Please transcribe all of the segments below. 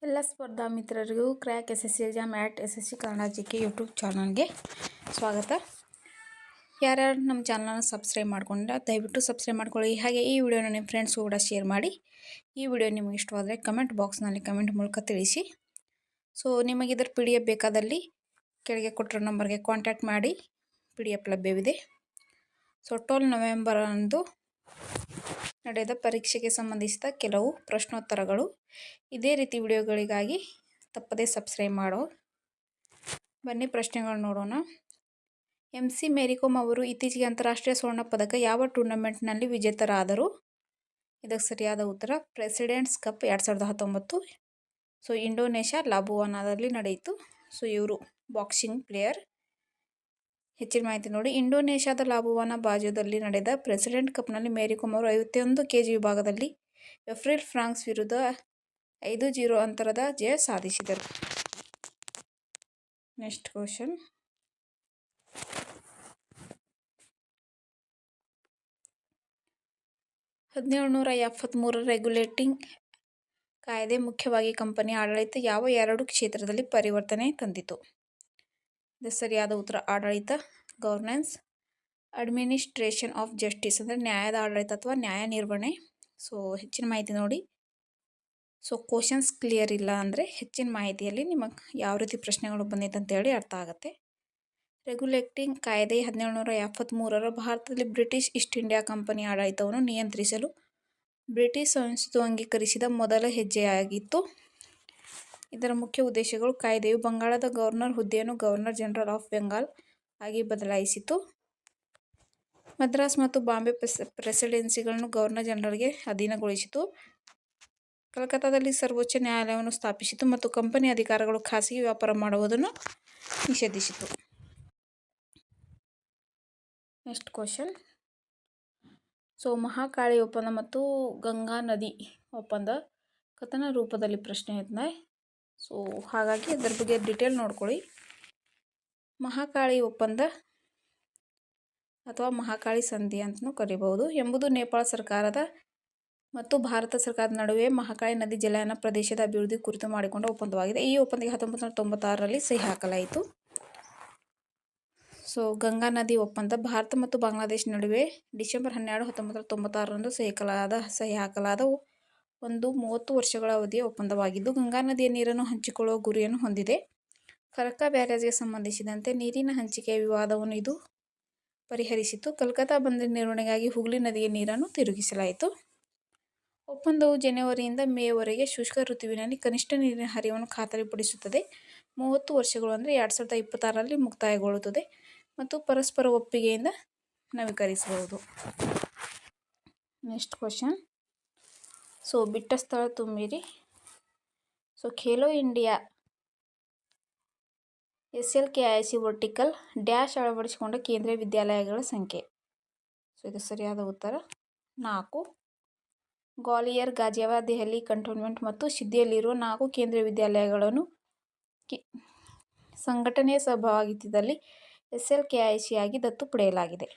ಎಲ್ಲ ಸ್ಪರ್ಧಾ ಮಿತ್ರರಿಗೂ crack SSC exam @SSC Kannada GK YouTube ಚಾನಲ್ಗೆ ಸ್ವಾಗತ. ಯಾರ್ಯಾರು ನಮ್ಮ ಚಾನಲ್ನ ಸಬ್ಸ್ಕ್ರೈಬ್ ಮಾಡ್ಕೊಂಡ್ರೆ ದಯವಿಟ್ಟು ಸಬ್ಸ್ಕ್ರೈಬ್ ಮಾಡ್ಕೊಳ್ಳಿ. ಹಾಗೆ ಈ ವಿಡಿಯೋನ ನಿಮ್ಮ ಫ್ರೆಂಡ್ಸ್ ಕೂಡ ಶೇರ್ ಮಾಡಿ. ಈ ವಿಡಿಯೋ ನಿಮಗೆ ಇಷ್ಟವಾದರೆ ಕಮೆಂಟ್ ಬಾಕ್ಸ್ನಲ್ಲಿ ಕಮೆಂಟ್ ಮೂಲಕ ತಿಳಿಸಿ. ಸೊ ನಿಮಗೆ ಇದರ PDF ಬೇಕಾದಲ್ಲಿ ಕೆಳಗೆ ಕೊಟ್ಟಿರೋ ನಂಬರ್ಗೆ ಕಾಂಟ್ಯಾಕ್ಟ್ ಮಾಡಿ. PDF ಲಭ್ಯವಿದೆ. ಸೊ 12 ನವೆಂಬರ್ ಅಂದು ನಡೆದ ಪರೀಕ್ಷೆಗೆ ಸಂಬಂಧಿಸಿದ ಕೆಲವು ಪ್ರಶ್ನೋತ್ತರಗಳು. ಇದೇ ರೀತಿ ವಿಡಿಯೋಗಳಿಗಾಗಿ ತಪ್ಪದೇ ಸಬ್ಸ್ಕ್ರೈಬ್ ಮಾಡೋ. ಬನ್ನಿ ಪ್ರಶ್ನೆಗಳು ನೋಡೋಣ. MC ಮೇರಿಕೋಮ್ ಅವರು ಇತ್ತೀಚೆಗೆ ಅಂತಾರಾಷ್ಟ್ರೀಯ ಸ್ವರ್ಣ ಪದಕ ಯಾವ ಟೂರ್ನಮೆಂಟ್ನಲ್ಲಿ ವಿಜೇತರಾದರು? ಇದಕ್ಕೆ ಸರಿಯಾದ ಉತ್ತರ ಪ್ರೆಸಿಡೆಂಟ್ಸ್ ಕಪ್ 2019. ಸೊ ಇಂಡೋನೇಷ್ಯಾ ಲಾಬುವಾನಾದಲ್ಲಿ ನಡೆಯಿತು. ಸೊ ಇವರು ಬಾಕ್ಸಿಂಗ್ ಪ್ಲೇಯರ್. ಹೆಚ್ಚಿನ ಮಾಹಿತಿ ನೋಡಿ. ಇಂಡೋನೇಷ್ಯಾದ ಲಾಬುವಾನಾ ಬಾಜೋದಲ್ಲಿ ನಡೆದ ಪ್ರೆಸಿಡೆಂಟ್ ಕಪ್ನಲ್ಲಿ ಮೇರಿಕೋಮ್ ಅವರು 51 kg ವಿಭಾಗದಲ್ಲಿ ಎಫ್ರಿಲ್ ಫ್ರಾನ್ಸ್ ವಿರುದ್ಧ 5-0 ಅಂತರದ ಜಯ ಸಾಧಿಸಿದರು. Next question. ರೆಗ್ಯುಲೇಟಿಂಗ್ ಕಾಯ್ದೆ ಮುಖ್ಯವಾಗಿ ಕಂಪನಿ ಆಡಳಿತ ಯಾವ 2 ಕ್ಷೇತ್ರದಲ್ಲಿ ಪರಿವರ್ತನೆ ತಂದಿತು? ಇದು ಸರಿಯಾದ ಉತ್ತರ ಆಡಳಿತ, ಗವರ್ನೆನ್ಸ್. ಅಡ್ಮಿನಿಸ್ಟ್ರೇಷನ್ ಆಫ್ ಜಸ್ಟಿಸ್ ಅಂದರೆ ನ್ಯಾಯದ ಆಡಳಿತ ಅಥವಾ ನ್ಯಾಯ ನಿರ್ವಹಣೆ. ಸೊ ಹೆಚ್ಚಿನ ಮಾಹಿತಿ ನೋಡಿ. ಸೊ ಕ್ವಶನ್ಸ್ ಕ್ಲಿಯರ್ ಇಲ್ಲ ಅಂದರೆ ಹೆಚ್ಚಿನ ಮಾಹಿತಿಯಲ್ಲಿ ನಿಮಗೆ ಯಾವ ರೀತಿ ಪ್ರಶ್ನೆಗಳು ಬಂದಿದೆ ಅಂತೇಳಿ ಅರ್ಥ ಆಗುತ್ತೆ. ರೆಗ್ಯುಲೇಟಿಂಗ್ ಕಾಯ್ದೆ 1773 ಭಾರತದಲ್ಲಿ ಬ್ರಿಟಿಷ್ ಈಸ್ಟ್ ಇಂಡಿಯಾ ಕಂಪನಿ ಆಡಳಿತವನ್ನು ನಿಯಂತ್ರಿಸಲು ಬ್ರಿಟಿಷ್ ಸಂಸತ್ತು ಅಂಗೀಕರಿಸಿದ ಮೊದಲ ಹೆಜ್ಜೆಯಾಗಿತ್ತು. ಇದರ ಮುಖ್ಯ ಉದ್ದೇಶಗಳು: ಕಾಯ್ದೆಯು ಬಂಗಾಳದ ಗವರ್ನರ್ ಹುದ್ದೆಯನ್ನು ಗವರ್ನರ್ ಜನರಲ್ ಆಫ್ ಬೆಂಗಾಲ್ ಆಗಿ ಬದಲಾಯಿಸಿತು. ಮದ್ರಾಸ್ ಮತ್ತು ಬಾಂಬೆ ಪ್ರೆಸಿಡೆನ್ಸಿಗಳನ್ನು ಗವರ್ನರ್ ಜನರಲ್ಗೆ ಅಧೀನಗೊಳಿಸಿತು. ಕಲ್ಕತ್ತಾದಲ್ಲಿ ಸರ್ವೋಚ್ಚ ನ್ಯಾಯಾಲಯವನ್ನು ಸ್ಥಾಪಿಸಿತು ಮತ್ತು ಕಂಪನಿ ಅಧಿಕಾರಿಗಳು ಖಾಸಗಿ ವ್ಯಾಪಾರ ಮಾಡುವುದನ್ನು ನಿಷೇಧಿಸಿತು. Next question. ಸೊ ಮಹಾಕಾಳಿ ಒಪ್ಪಂದ ಮತ್ತು ಗಂಗಾ ನದಿ ಒಪ್ಪಂದ ಕಥನ ರೂಪದಲ್ಲಿ ಪ್ರಶ್ನೆ ಇದೆ. ಸೊ ಹಾಗಾಗಿ ಅದರ ಬಗ್ಗೆ ಡೀಟೇಲ್ ನೋಡ್ಕೊಳ್ಳಿ. ಮಹಾಕಾಳಿ ಒಪ್ಪಂದ ಅಥವಾ ಮಹಾಕಾಳಿ ಸಂಧಿ ಅಂತಲೂ ಕರೀಬಹುದು ಎಂಬುದು ನೇಪಾಳ ಸರ್ಕಾರದ ಮತ್ತು ಭಾರತ ಸರ್ಕಾರದ ನಡುವೆ ಮಹಾಕಾಳಿ ನದಿ ಜಲಾನಯನ ಪ್ರದೇಶದ ಅಭಿವೃದ್ಧಿ ಕುರಿತು ಮಾಡಿಕೊಂಡ ಒಪ್ಪಂದವಾಗಿದೆ. ಈ ಒಪ್ಪಂದಕ್ಕೆ 1996ರಲ್ಲಿ ಸಹಿ ಹಾಕಲಾಯಿತು. ಸೊ ಗಂಗಾ ನದಿ ಒಪ್ಪಂದ ಭಾರತ ಮತ್ತು ಬಾಂಗ್ಲಾದೇಶ ನಡುವೆ ಡಿಸೆಂಬರ್ 12, 1996ರಂದು ಸಹಿ ಹಾಕಲಾದ ಒಂದು 30 ವರ್ಷಗಳ ಅವಧಿಯ ಒಪ್ಪಂದವಾಗಿದ್ದು ಗಂಗಾ ನದಿಯ ನೀರನ್ನು ಹಂಚಿಕೊಳ್ಳುವ ಗುರಿಯನ್ನು ಹೊಂದಿದೆ. ಫರಕ್ಕಾ ಬ್ಯಾರೇಜ್ಗೆ ಸಂಬಂಧಿಸಿದಂತೆ ನೀರಿನ ಹಂಚಿಕೆಯ ವಿವಾದವನ್ನು ಇದು ಪರಿಹರಿಸಿತು. ಕಲ್ಕತ್ತಾ ಬಂದರಿನ ನಿರ್ವಹಣೆಗಾಗಿ ಹುಗ್ಲಿ ನದಿಗೆ ನೀರನ್ನು ತಿರುಗಿಸಲಾಯಿತು. ಒಪ್ಪಂದವು ಜನವರಿಯಿಂದ ಮೇವರೆಗೆ ಶುಷ್ಕ ಋತುವಿನಲ್ಲಿ ಕನಿಷ್ಠ ನೀರಿನ ಹರಿವನ್ನು ಖಾತರಿಪಡಿಸುತ್ತದೆ. 30 ವರ್ಷಗಳು ಅಂದರೆ 2026ರಲ್ಲಿ ಮುಕ್ತಾಯಗೊಳ್ಳುತ್ತದೆ ಮತ್ತು ಪರಸ್ಪರ ಒಪ್ಪಿಗೆಯಿಂದ ನವೀಕರಿಸಬಹುದು. Next question. ಸೊ ಬಿಟ್ಟ ಸ್ಥಳ ತುಂಬಿರಿ. So Khelo India SLKIC vertical dash ಅಳವಡಿಸಿಕೊಂಡ ಕೇಂದ್ರೀಯ ವಿದ್ಯಾಲಯಗಳ ಸಂಖ್ಯೆ. ಸೊ ಇದು ಸರಿಯಾದ ಉತ್ತರ 4. ಗ್ವಾಲಿಯರ್, ಗಾಜಿಯಾಬಾದ್, ದೆಹಲಿ ಕಂಟೋನ್ಮೆಂಟ್ ಮತ್ತು ಸಿದ್ದಿಯಲ್ಲಿರುವ 4 ಕೇಂದ್ರೀಯ ವಿದ್ಯಾಲಯಗಳನ್ನು ಸಂಘಟನೆಯ ಸಹಭಾಗಿತ್ವದಲ್ಲಿ SLKIC ಆಗಿ ದತ್ತು ಪಡೆಯಲಾಗಿದೆ.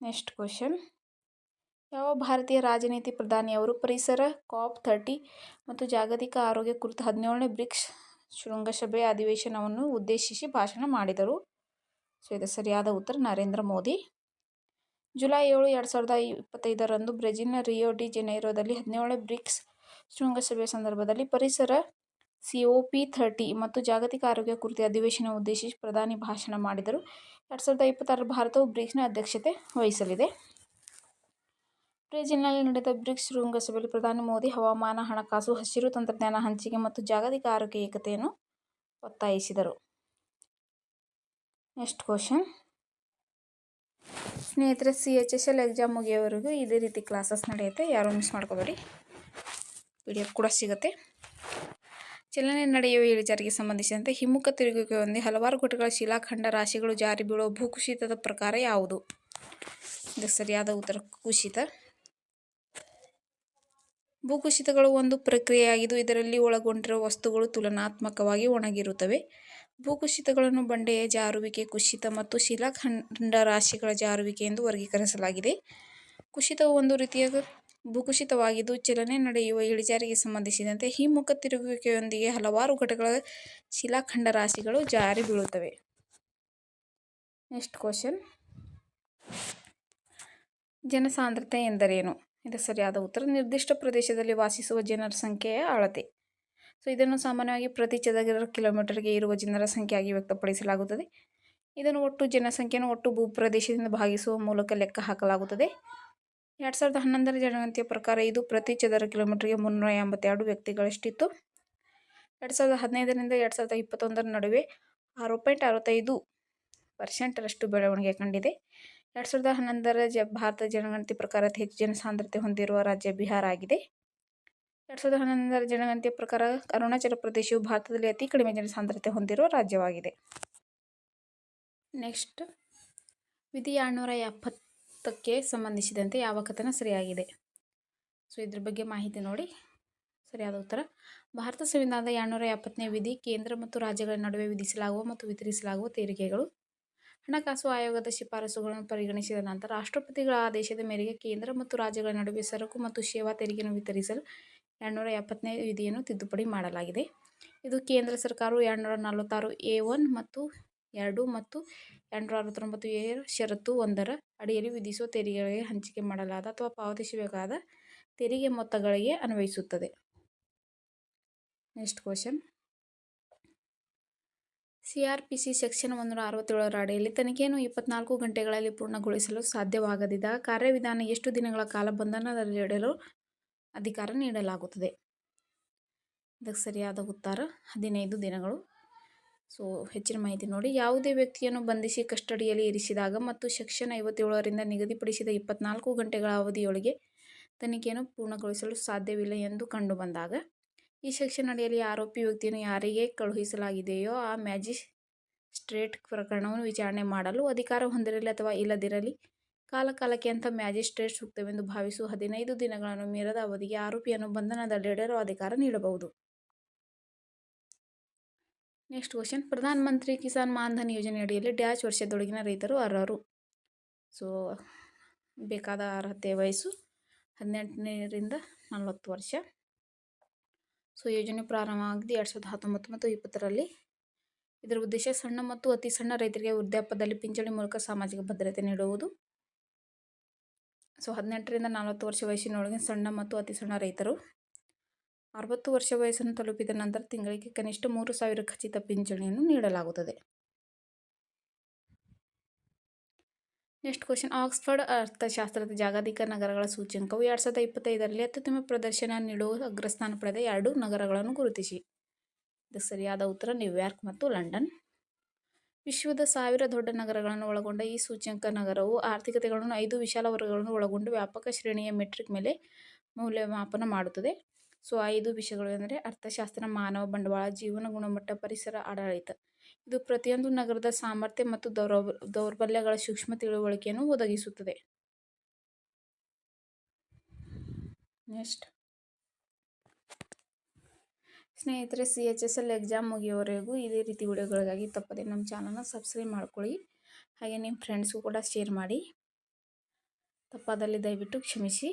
Next question. ಯಾವ ಭಾರತೀಯ ರಾಜನೀತಿ ಪ್ರಧಾನಿಯವರು ಪರಿಸರ COP30 ಮತ್ತು ಜಾಗತಿಕ ಆರೋಗ್ಯ ಕುರಿತ 17ನೇ ಬ್ರಿಕ್ಸ್ ಶೃಂಗಸಭೆಯ ಅಧಿವೇಶನವನ್ನು ಉದ್ದೇಶಿಸಿ ಭಾಷಣ ಮಾಡಿದರು? ಸೊ ಇದು ಸರಿಯಾದ ಉತ್ತರ ನರೇಂದ್ರ ಮೋದಿ. ಜುಲೈ 7, 2025ರಂದು ಬ್ರೆಜಿಲ್ನ ರಿಯೋ ಡಿ ಜನೈರೊದಲ್ಲಿ 17ನೇ ಬ್ರಿಕ್ಸ್ ಶೃಂಗಸಭೆಯ ಸಂದರ್ಭದಲ್ಲಿ ಪರಿಸರ COP30 ಮತ್ತು ಜಾಗತಿಕ ಆರೋಗ್ಯ ಕುರಿತ ಅಧಿವೇಶನ ಉದ್ದೇಶಿಸಿ ಪ್ರಧಾನಿ ಭಾಷಣ ಮಾಡಿದರು. 2026 ಭಾರತವು ಬ್ರಿಕ್ಸ್ನ ಅಧ್ಯಕ್ಷತೆ ವಹಿಸಲಿದೆ. ಬ್ರೆಜಿಲ್ನಲ್ಲಿ ನಡೆದ ಬ್ರಿಕ್ಸ್ ಶೃಂಗಸಭೆಯಲ್ಲಿ ಪ್ರಧಾನಿ ಮೋದಿ ಹವಾಮಾನ, ಹಣಕಾಸು, ಹಸಿರು ತಂತ್ರಜ್ಞಾನ ಹಂಚಿಕೆ ಮತ್ತು ಜಾಗತಿಕ ಆರೋಗ್ಯ ಏಕತೆಯನ್ನು ಒತ್ತಾಯಿಸಿದರು. Next question. ಸ್ನೇಹಿತರೆ, CHSL ಎಕ್ಸಾಮ್ ಮುಗಿಯೋವರೆಗೂ ಇದೇ ರೀತಿ ಕ್ಲಾಸಸ್ ನಡೆಯುತ್ತೆ. ಯಾರೂ ಮಿಸ್ ಮಾಡ್ಕೋಬೇಡಿ. PDF ಕೂಡ ಸಿಗುತ್ತೆ. ಚಲನೆ ನಡೆಯುವ ಇಳಿಜಾರಿಗೆ ಸಂಬಂಧಿಸಿದಂತೆ ಹಿಮ್ಮುಖ ತಿರುಗುವಿಕೆ ಹೊಂದಿ ಹಲವಾರು ಘಟಕಗಳ ಶಿಲಾಖಂಡ ರಾಶಿಗಳು ಜಾರಿ ಬೀಳುವ ಭೂಕುಸಿತದ ಪ್ರಕಾರ ಯಾವುದು? ಇದಕ್ಕೆ ಸರಿಯಾದ ಉತ್ತರ ಕುಸಿತ. ಭೂಕುಸಿತಗಳು ಒಂದು ಪ್ರಕ್ರಿಯೆಯಾಗಿದ್ದು ಇದರಲ್ಲಿ ಒಳಗೊಂಡಿರುವ ವಸ್ತುಗಳು ತುಲನಾತ್ಮಕವಾಗಿ ಒಣಗಿರುತ್ತವೆ. ಭೂಕುಸಿತಗಳನ್ನು ಬಂಡೆಯ ಜಾರುವಿಕೆ, ಕುಸಿತ ಮತ್ತು ಶಿಲಾಖಂಡ ರಾಶಿಗಳ ಜಾರುವಿಕೆ ಎಂದು ವರ್ಗೀಕರಿಸಲಾಗಿದೆ. ಕುಸಿತವು ಒಂದು ರೀತಿಯ ಭೂಕುಸಿತವಾಗಿದ್ದು ಚಲನೆ ನಡೆಯುವ ಇಳಿಜಾರಿಗೆ ಸಂಬಂಧಿಸಿದಂತೆ ಹಿಮ್ಮುಖ ತಿರುಗುವಿಕೆಯೊಂದಿಗೆ ಹಲವಾರು ಘಟಕಗಳ ಶಿಲಾಖಂಡ ರಾಶಿಗಳು ಜಾರಿ ಬೀಳುತ್ತವೆ. ನೆಕ್ಸ್ಟ್ ಕ್ವಶನ್, ಜನಸಾಂದ್ರತೆ ಎಂದರೇನು? ಇದಕ್ಕೆ ಸರಿಯಾದ ಉತ್ತರ ನಿರ್ದಿಷ್ಟ ಪ್ರದೇಶದಲ್ಲಿ ವಾಸಿಸುವ ಜನರ ಸಂಖ್ಯೆಯ ಅಳತೆ. ಸೊ ಇದನ್ನು ಸಾಮಾನ್ಯವಾಗಿ ಪ್ರತಿ ಚದರ ಕಿಲೋಮೀಟರ್ಗೆ ಇರುವ ಜನರ ಸಂಖ್ಯೆಯಾಗಿ ವ್ಯಕ್ತಪಡಿಸಲಾಗುತ್ತದೆ. ಇದನ್ನು ಒಟ್ಟು ಜನಸಂಖ್ಯೆಯನ್ನು ಒಟ್ಟು ಭೂಪ್ರದೇಶದಿಂದ ಭಾಗಿಸುವ ಮೂಲಕ ಲೆಕ್ಕ ಹಾಕಲಾಗುತ್ತದೆ. 2011ರ ಜನಗಣತಿಯ ಪ್ರಕಾರ ಇದು ಪ್ರತಿ ಚದರ ಕಿಲೋಮೀಟರ್ಗೆ 382 ವ್ಯಕ್ತಿಗಳಷ್ಟಿತ್ತು. 2015ರಿಂದ 2021ರ ನಡುವೆ 6.65% ಬೆಳವಣಿಗೆ ಕಂಡಿದೆ. 2011ರ ಭಾರತ ಜನಗಣತಿ ಪ್ರಕಾರ ಅತಿ ಹೆಚ್ಚು ಜನಸಾಂದ್ರತೆ ಹೊಂದಿರುವ ರಾಜ್ಯ ಬಿಹಾರ ಆಗಿದೆ. 2011ರ ಜನಗಣತಿಯ ಪ್ರಕಾರ ಅರುಣಾಚಲ ಪ್ರದೇಶವು ಭಾರತದಲ್ಲಿ ಅತಿ ಕಡಿಮೆ ಜನಸಾಂದ್ರತೆ ಹೊಂದಿರುವ ರಾಜ್ಯವಾಗಿದೆ. ನೆಕ್ಸ್ಟ್, ವಿಧಿ 270ಕ್ಕೆ ಸಂಬಂಧಿಸಿದಂತೆ ಯಾವ ಕಥನ ಸರಿಯಾಗಿದೆ? ಸೊ ಇದ್ರ ಬಗ್ಗೆ ಮಾಹಿತಿ ನೋಡಿ. ಸರಿಯಾದ ಉತ್ತರ, ಭಾರತ ಸಂವಿಧಾನದ 270ನೇ ವಿಧಿ ಕೇಂದ್ರ ಮತ್ತು ರಾಜ್ಯಗಳ ನಡುವೆ ವಿಧಿಸಲಾಗುವ ಮತ್ತು ವಿತರಿಸಲಾಗುವ ತೆರಿಗೆಗಳು. ಹಣಕಾಸು ಆಯೋಗದ ಶಿಫಾರಸುಗಳನ್ನು ಪರಿಗಣಿಸಿದ ನಂತರ ರಾಷ್ಟ್ರಪತಿಗಳ ಆದೇಶದ ಮೇರೆಗೆ ಕೇಂದ್ರ ಮತ್ತು ರಾಜ್ಯಗಳ ನಡುವೆ ಸರಕು ಮತ್ತು ಸೇವಾ ತೆರಿಗೆಯನ್ನು ವಿತರಿಸಲು 270ನೇ ವಿಧಿಯನ್ನು ತಿದ್ದುಪಡಿ ಮಾಡಲಾಗಿದೆ. ಇದು ಕೇಂದ್ರ ಸರ್ಕಾರವು 246(a)(1) ಮತ್ತು 2 ಮತ್ತು 269(a) ಷರತ್ತು 1ರ ಅಡಿಯಲ್ಲಿ ವಿಧಿಸುವ ತೆರಿಗೆಗಳಿಗೆ ಹಂಚಿಕೆ ಮಾಡಲಾದ ಅಥವಾ ಪಾವತಿಸಬೇಕಾದ ತೆರಿಗೆ ಮೊತ್ತಗಳಿಗೆ ಅನ್ವಯಿಸುತ್ತದೆ. ನೆಕ್ಸ್ಟ್ ಕ್ವಶನ್, CRPC ಸೆಕ್ಷನ್ 167ರ ಅಡಿಯಲ್ಲಿ ತನಿಖೆಯನ್ನು 24 ಗಂಟೆಗಳಲ್ಲಿ ಪೂರ್ಣಗೊಳಿಸಲು ಸಾಧ್ಯವಾಗದಿದ್ದಾಗ ಕಾರ್ಯವಿಧಾನ ಎಷ್ಟು ದಿನಗಳ ಕಾಲ ಬಂಧನದಲ್ಲಿಡಲು ಅಧಿಕಾರ ನೀಡಲಾಗುತ್ತದೆ? ಇದಕ್ಕೆ ಸರಿಯಾದ ಉತ್ತರ 15 ದಿನಗಳು. ಸೊ ಹೆಚ್ಚಿನ ಮಾಹಿತಿ ನೋಡಿ. ಯಾವುದೇ ವ್ಯಕ್ತಿಯನ್ನು ಬಂಧಿಸಿ ಕಸ್ಟಡಿಯಲ್ಲಿ ಇರಿಸಿದಾಗ ಮತ್ತು ಸೆಕ್ಷನ್ 57ರಿಂದ ನಿಗದಿಪಡಿಸಿದ 24 ಗಂಟೆಗಳ ಅವಧಿಯೊಳಗೆ ತನಿಖೆಯನ್ನು ಪೂರ್ಣಗೊಳಿಸಲು ಸಾಧ್ಯವಿಲ್ಲ ಎಂದು ಕಂಡುಬಂದಾಗ ಈ ಸೆಕ್ಷನ್ ಅಡಿಯಲ್ಲಿ ಆರೋಪಿ ವ್ಯಕ್ತಿಯನ್ನು ಯಾರಿಗೆ ಕಳುಹಿಸಲಾಗಿದೆಯೋ ಆ ಮ್ಯಾಜಿಸ್ಟ್ರೇಟ್ ಪ್ರಕರಣವನ್ನು ವಿಚಾರಣೆ ಮಾಡಲು ಅಧಿಕಾರ ಹೊಂದಿರಲಿ ಅಥವಾ ಇಲ್ಲದಿರಲಿ ಕಾಲಕಾಲಕ್ಕೆ ಅಂಥ ಮ್ಯಾಜಿಸ್ಟ್ರೇಟ್ ಸೂಕ್ತವೆಂದು ಭಾವಿಸುವ 15 ದಿನಗಳನ್ನು ಮೀರದ ಅವಧಿಗೆ ಆರೋಪಿಯನ್ನು ಬಂಧನದಲ್ಲಿಡಲು ಅಧಿಕಾರ ನೀಡಬಹುದು. ನೆಕ್ಸ್ಟ್ ಕ್ವಶನ್, ಪ್ರಧಾನ ಮಂತ್ರಿ ಕಿಸಾನ್ ಮಾನ್ ಧನ್ ಯೋಜನೆ ಅಡಿಯಲ್ಲಿ ಡ್ಯಾಶ್ ವರ್ಷದೊಳಗಿನ ರೈತರು ಅರ್ಹರು? ಸೊ ಬೇಕಾದ ಅರ್ಹತೆ ವಯಸ್ಸು 18ರಿಂದ 40 ವರ್ಷ. ಸೊ ಯೋಜನೆ ಪ್ರಾರಂಭವಾಗಿದೆ 2019 ಮತ್ತು 2020ರಲ್ಲಿ. ಇದರ ಉದ್ದೇಶ ಸಣ್ಣ ಮತ್ತು ಅತಿ ಸಣ್ಣ ರೈತರಿಗೆ ವೃದ್ಧಾಪ್ಯದಲ್ಲಿ ಪಿಂಚಣಿ ಮೂಲಕ ಸಾಮಾಜಿಕ ಭದ್ರತೆ ನೀಡುವುದು. ಸೊ 18ರಿಂದ 40 ವರ್ಷ ವಯಸ್ಸಿನೊಳಗಿನ ಸಣ್ಣ ಮತ್ತು ಅತಿ ಸಣ್ಣ ರೈತರು 60 ವರ್ಷ ವಯಸ್ಸನ್ನು ತಲುಪಿದ ನಂತರ ತಿಂಗಳಿಗೆ ಕನಿಷ್ಠ 3,000 ಖಚಿತ ಪಿಂಚಣಿಯನ್ನು ನೀಡಲಾಗುತ್ತದೆ. ನೆಕ್ಸ್ಟ್ ಕ್ವಶನ್, ಆಕ್ಸ್ಫರ್ಡ್ ಅರ್ಥಶಾಸ್ತ್ರದ ಜಾಗತಿಕ ನಗರಗಳ ಸೂಚ್ಯಂಕವು 2025ರಲ್ಲಿ ಅತ್ಯುತ್ತಮ ಪ್ರದರ್ಶನ ನೀಡುವ ಅಗ್ರಸ್ಥಾನ ಪಡೆದ 2 ನಗರಗಳನ್ನು ಗುರುತಿಸಿ. ಇದಕ್ಕೆ ಸರಿಯಾದ ಉತ್ತರ ನ್ಯೂಯಾರ್ಕ್ ಮತ್ತು ಲಂಡನ್. ವಿಶ್ವದ 1000 ದೊಡ್ಡ ನಗರಗಳನ್ನು ಒಳಗೊಂಡ ಈ ಸೂಚ್ಯಂಕ ನಗರವು ಆರ್ಥಿಕತೆಗಳನ್ನು 5 ವಿಶಾಲ ವರ್ಗಗಳನ್ನು ಒಳಗೊಂಡು ವ್ಯಾಪಕ ಶ್ರೇಣಿಯ ಮೆಟ್ರಿಕ್ ಮೇಲೆ ಮೌಲ್ಯಮಾಪನ ಮಾಡುತ್ತದೆ. ಸೊ 5 ವಿಷಯಗಳು ಎಂದರೆ ಅರ್ಥಶಾಸ್ತ್ರ, ಮಾನವ ಬಂಡವಾಳ, ಜೀವನ ಗುಣಮಟ್ಟ, ಪರಿಸರ, ಆಡಳಿತ. ಇದು ಪ್ರತಿಯೊಂದು ನಗರದ ಸಾಮರ್ಥ್ಯ ಮತ್ತು ದೌರ್ಬಲ್ಯಗಳ ಸೂಕ್ಷ್ಮ ತಿಳುವಳಿಕೆಯನ್ನು ಒದಗಿಸುತ್ತದೆ. ನೆಕ್ಸ್ಟ್ ಸ್ನೇಹಿತರೆ, CHSL ಎಕ್ಸಾಮ್ ಮುಗಿಯುವವರೆಗೂ ಇದೇ ರೀತಿ ವಿಡಿಯೋಗಳಿಗಾಗಿ ತಪ್ಪದೆ ನಮ್ಮ ಚಾನಲ್ನ ಸಬ್ಸ್ಕ್ರೈಬ್ ಮಾಡ್ಕೊಳ್ಳಿ. ಹಾಗೆ ನಿಮ್ಮ ಫ್ರೆಂಡ್ಸ್ಗೂ ಕೂಡ ಶೇರ್ ಮಾಡಿ. ತಪ್ಪಾದಲ್ಲಿ ದಯವಿಟ್ಟು ಕ್ಷಮಿಸಿ.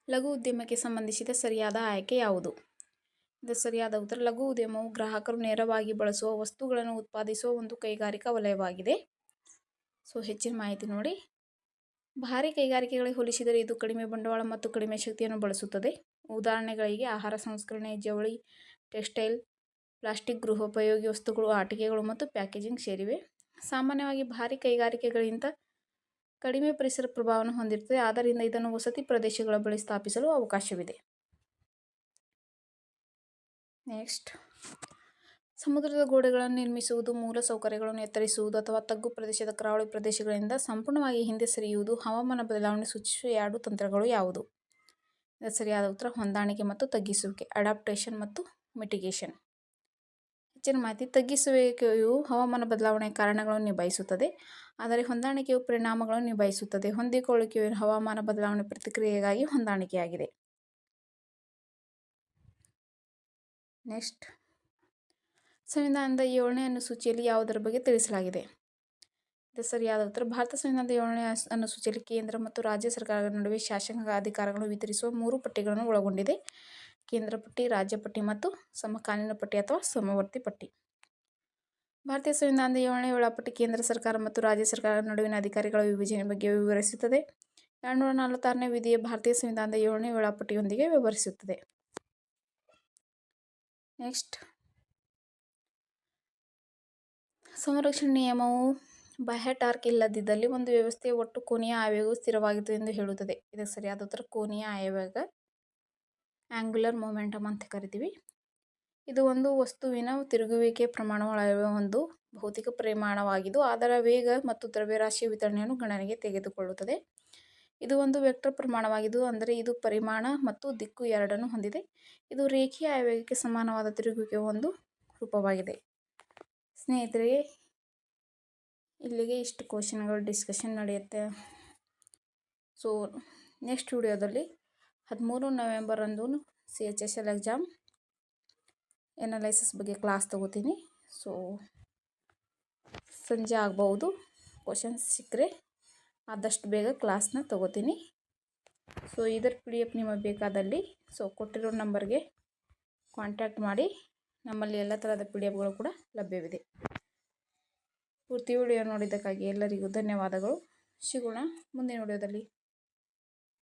ಲಘು ಉದ್ಯಮಕ್ಕೆ ಸಂಬಂಧಿಸಿದ ಸರಿಯಾದ ಆಯ್ಕೆ ಯಾವುದು? ಇದು ಸರಿಯಾದ ಉತ್ತರ, ಲಘು ಉದ್ಯಮವು ಗ್ರಾಹಕರು ನೇರವಾಗಿ ಬಳಸುವ ವಸ್ತುಗಳನ್ನು ಉತ್ಪಾದಿಸುವ ಒಂದು ಕೈಗಾರಿಕಾ ವಲಯವಾಗಿದೆ. ಸೊ ಹೆಚ್ಚಿನ ಮಾಹಿತಿ ನೋಡಿ. ಭಾರೀ ಕೈಗಾರಿಕೆಗಳಿಗೆ ಹೋಲಿಸಿದರೆ ಇದು ಕಡಿಮೆ ಬಂಡವಾಳ ಮತ್ತು ಕಡಿಮೆ ಶಕ್ತಿಯನ್ನು ಬಳಸುತ್ತದೆ. ಉದಾಹರಣೆಗಳಿಗೆ ಆಹಾರ ಸಂಸ್ಕರಣೆ, ಜವಳಿ, ಟೆಕ್ಸ್ಟೈಲ್, ಪ್ಲಾಸ್ಟಿಕ್, ಗೃಹೋಪಯೋಗಿ ವಸ್ತುಗಳು, ಆಟಿಕೆಗಳು ಮತ್ತು ಪ್ಯಾಕೇಜಿಂಗ್ ಸೇರಿವೆ. ಸಾಮಾನ್ಯವಾಗಿ ಭಾರೀ ಕೈಗಾರಿಕೆಗಳಿಗಿಂತ ಕಡಿಮೆ ಪರಿಸರ ಪ್ರಭಾವವನ್ನು ಹೊಂದಿರುತ್ತದೆ. ಆದ್ದರಿಂದ ಇದನ್ನು ವಸತಿ ಪ್ರದೇಶಗಳ ಬಳಿ ಸ್ಥಾಪಿಸಲು ಅವಕಾಶವಿದೆ. ನೆಕ್ಸ್ಟ್, ಸಮುದ್ರದ ಗೋಡೆಗಳನ್ನು ನಿರ್ಮಿಸುವುದು, ಮೂಲ ಸೌಕರ್ಯಗಳನ್ನು ಎತ್ತರಿಸುವುದು ಅಥವಾ ತಗ್ಗು ಪ್ರದೇಶದ ಕರಾವಳಿ ಪ್ರದೇಶಗಳಿಂದ ಸಂಪೂರ್ಣವಾಗಿ ಹಿಂದೆ ಸರಿಯುವುದು ಹವಾಮಾನ ಬದಲಾವಣೆ ಸೂಚಿಸುವ 2 ತಂತ್ರಗಳು ಯಾವುದು? ಇದರ ಸರಿಯಾದ ಉತ್ತರ ಹೊಂದಾಣಿಕೆ ಮತ್ತು ತಗ್ಗಿಸುವಿಕೆ, ಅಡಾಪ್ಟೇಷನ್ ಮತ್ತು ಮಿಟಿಗೇಷನ್. ಹೆಚ್ಚಿನ ಮಾಹಿತಿ, ತಗ್ಗಿಸುವಿಕೆಯು ಹವಾಮಾನ ಬದಲಾವಣೆಯ ಕಾರಣಗಳನ್ನು ನಿಭಾಯಿಸುತ್ತದೆ, ಆದರೆ ಹೊಂದಾಣಿಕೆಯು ಪರಿಣಾಮಗಳನ್ನು ನಿಭಾಯಿಸುತ್ತದೆ. ಹೊಂದಿಕೊಳ್ಳುವಿಕೆಯು ಹವಾಮಾನ ಬದಲಾವಣೆ ಪ್ರತಿಕ್ರಿಯೆಗಾಗಿ ಹೊಂದಾಣಿಕೆಯಾಗಿದೆ. ನೆಕ್ಸ್ಟ್, ಸಂವಿಧಾನದ 7ನೇ ಅನುಸೂಚಿಯಲ್ಲಿ ಯಾವುದರ ಬಗ್ಗೆ ತಿಳಿಸಲಾಗಿದೆ? ಇದು ಸರಿಯಾದ ಉತ್ತರ. ಭಾರತ ಸಂವಿಧಾನದ 7ನೇ ಅನುಸೂಚಿಯಲ್ಲಿ ಕೇಂದ್ರ ಮತ್ತು ರಾಜ್ಯ ಸರ್ಕಾರಗಳ ನಡುವೆ ಶಾಸನ ಅಧಿಕಾರಗಳನ್ನು ವಿತರಿಸುವ 3 ಪಟ್ಟಿಗಳನ್ನು ಒಳಗೊಂಡಿದೆ. ಕೇಂದ್ರ ಪಟ್ಟಿ, ರಾಜ್ಯ ಪಟ್ಟಿ ಮತ್ತು ಸಮಕಾಲೀನ ಪಟ್ಟಿ ಅಥವಾ ಸಮವರ್ತಿ ಪಟ್ಟಿ. ಭಾರತೀಯ ಸಂವಿಧಾನದ 7ನೇ ವೇಳಾಪಟ್ಟಿ ಕೇಂದ್ರ ಸರ್ಕಾರ ಮತ್ತು ರಾಜ್ಯ ಸರ್ಕಾರಗಳ ನಡುವಿನ ಅಧಿಕಾರಗಳ ವಿಭಜನೆ ಬಗ್ಗೆ ವಿವರಿಸುತ್ತದೆ. 246ನೇ ವಿಧಿಯ ಭಾರತೀಯ ಸಂವಿಧಾನದ 7ನೇ ವೇಳಾಪಟ್ಟಿಯೊಂದಿಗೆ ವಿವರಿಸುತ್ತದೆ. ನೆಕ್ಸ್ಟ್, ಸಂರಕ್ಷಣಾ ನಿಯಮವು ಬಾಹ್ಯ ಟಾರ್ಕ್ ಇಲ್ಲದಿದ್ದಲ್ಲಿ ಒಂದು ವ್ಯವಸ್ಥೆಯ ಒಟ್ಟು ಕೋನೀಯ ಆವೇಗವು ಸ್ಥಿರವಾಗಿರುತ್ತದೆ ಎಂದು ಹೇಳುತ್ತದೆ. ಇದಕ್ಕೆ ಸರಿಯಾದ ಉತ್ತರ ಕೋನೀಯ ಆವೇಗ, ಆಂಗ್ಯುಲರ್ ಮೊಮೆಂಟಮ್ ಅಂತ ಕರಿತೀವಿ. ಇದು ಒಂದು ವಸ್ತುವಿನ ತಿರುಗುವಿಕೆಯ ಪ್ರಮಾಣವನ್ನು ಅಳೆಯುವ ಒಂದು ಭೌತಿಕ ಪರಿಮಾಣವಾಗಿದ್ದು ಅದರ ವೇಗ ಮತ್ತು ದ್ರವ್ಯರಾಶಿಯ ವಿತರಣೆಯನ್ನು ಗಣನೆಗೆ ತೆಗೆದುಕೊಳ್ಳುತ್ತದೆ. ಇದು ಒಂದು ವೆಕ್ಟರ್ ಪ್ರಮಾಣವಾಗಿದ್ದು ಅಂದರೆ ಇದು ಪರಿಮಾಣ ಮತ್ತು ದಿಕ್ಕು ಎರಡನ್ನೂ ಹೊಂದಿದೆ. ಇದು ರೇಖೀಯ ಆವೇಗಕ್ಕೆ ಸಮಾನವಾದ ತಿರುಗುವಿಕೆಯ ಒಂದು ರೂಪವಾಗಿದೆ. ಸ್ನೇಹಿತರೆ, ಇಲ್ಲಿಗೆ ಇಷ್ಟು ಕ್ವಶನ್ಗಳು ಡಿಸ್ಕಷನ್ ನಡೆಯುತ್ತೆ. ಸೊ ನೆಕ್ಸ್ಟ್ ವಿಡಿಯೋದಲ್ಲಿ 13 ನವೆಂಬರಂದು CHSL ಎಕ್ಸಾಮ್ ಎನಾಲೈಸಿಸ್ ಬಗ್ಗೆ ಕ್ಲಾಸ್ ತಗೋತೀನಿ. ಸೊ ಸಂಜೆ ಆಗ್ಬೋದು, ಕ್ವಶನ್ಸ್ ಸಿಕ್ಕರೆ ಆದಷ್ಟು ಬೇಗ ಕ್ಲಾಸ್ನ ತಗೋತೀನಿ. ಸೊ ಇದರ PDF ನಿಮಗೆ ಬೇಕಾದಲ್ಲಿ ಕೊಟ್ಟಿರೋ ನಂಬರ್ಗೆ ಕಾಂಟ್ಯಾಕ್ಟ್ ಮಾಡಿ. ನಮ್ಮಲ್ಲಿ ಎಲ್ಲ ಥರದ PDFಗಳು ಕೂಡ ಲಭ್ಯವಿದೆ. ಪೂರ್ತಿ ವಿಡಿಯೋ ನೋಡಿದ್ದಕ್ಕಾಗಿ ಎಲ್ಲರಿಗೂ ಧನ್ಯವಾದಗಳು. ಸಿಗೋಣ ಮುಂದಿನ ವಿಡಿಯೋದಲ್ಲಿ.